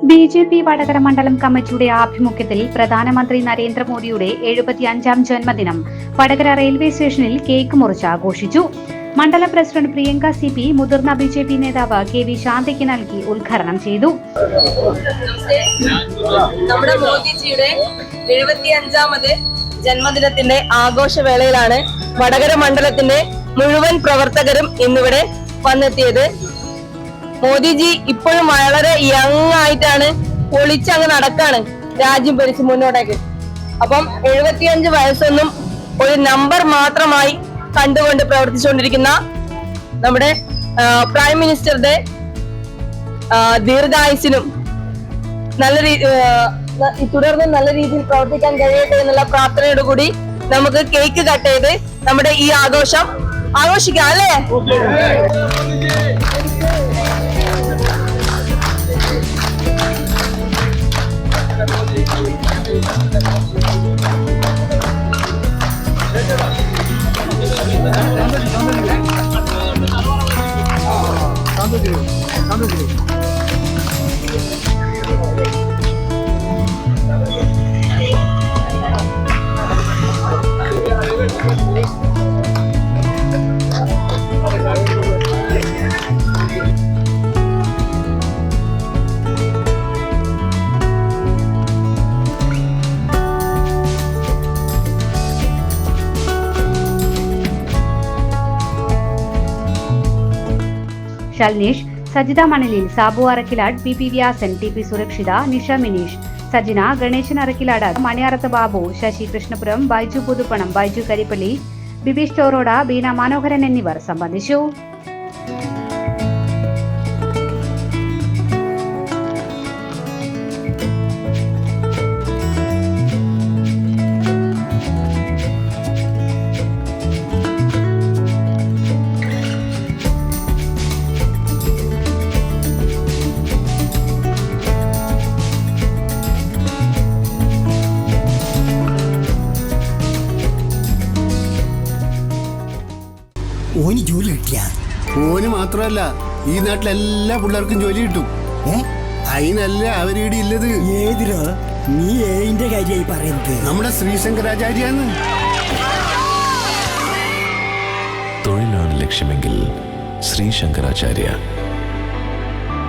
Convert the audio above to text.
BJP Vadakara മണ്ഡലം കമ്മിറ്റിയുടെ ആഭിമുഖ്യത്തിൽ പ്രധാനമന്ത്രി നരേന്ദ്രമോദിയുടെ 75ാം ജന്മദിനം വടകര റെയിൽവേ സ്റ്റേഷനിൽ കേക്ക് മുറിച്ച് ആഘോഷിച്ചു. മണ്ഡലം പ്രസിഡന്റ് പ്രിയങ്ക CP മുതിർന്ന BJP നേതാവ് KV ശാന്തയ്ക്ക് നൽകി ഉദ്ഘാടനം ചെയ്തു. നമ്മുടെ മോദിജിയുടെ 75ാമത് ജന്മദിനത്തിന്റെ ആഘോഷവേളയിലാണ് വടകര മണ്ഡലത്തിന്റെ മുഴുവൻ പ്രവർത്തകരും ഇന്നിവിടെ വന്നെത്തിയത്. മോദിജി ഇപ്പോഴും വളരെ യങ് ആയിട്ടാണ് പൊളിച്ചങ്ങ് നടക്കാണ് രാജ്യം ഭരിച്ച് മുന്നോട്ടേക്ക്. അപ്പം 75 വയസ്സൊന്നും ഒരു നമ്പർ മാത്രമായി കണ്ടുകൊണ്ട് പ്രവർത്തിച്ചുകൊണ്ടിരിക്കുന്ന നമ്മുടെ പ്രൈം മിനിസ്റ്ററുടെ ദീർഘായുസിനും തുടർന്ന് നല്ല രീതിയിൽ പ്രവർത്തിക്കാൻ കഴിയട്ടെ എന്നുള്ള പ്രാർത്ഥനയോടുകൂടി നമുക്ക് കേക്ക് കട്ട് ചെയ്ത് നമ്മുടെ ഈ ആഘോഷം ആഘോഷിക്കാം, അല്ലേ? ഷൽനീഷ്, സജിത മണലിൽ, സാബു അറക്കിലാട്, PP വ്യാസൻ, TP സുരക്ഷിത, നിഷ മിനീഷ്, സജിന, ഗണേശൻ അറക്കിലാട്, മണിയാറത്ത് ബാബു, ശശി കൃഷ്ണപുരം, ബൈജു പുതുപ്പണം, ബൈജു കരിപ്പള്ളി, ബിബീഷ് ചോറോട, ബീന മനോഹരൻ എന്നിവർ സംബന്ധിച്ചു. ഓന് ജോലി കിട്ടിയ ഓന് മാത്രമല്ല ഈ നാട്ടിലെല്ലാ പിള്ളേർക്കും ജോലി കിട്ടും. അതിനല്ല അവരീടെ ഇല്ലത്. ഏതിരോ നീ ഏതിന്റെ കാര്യമായി പറയുന്നത്? നമ്മുടെ ശ്രീശങ്കരാചാര്യാണ്. തൊഴിലാണ് ലക്ഷ്യമെങ്കിൽ ശ്രീശങ്കരാചാര്യ.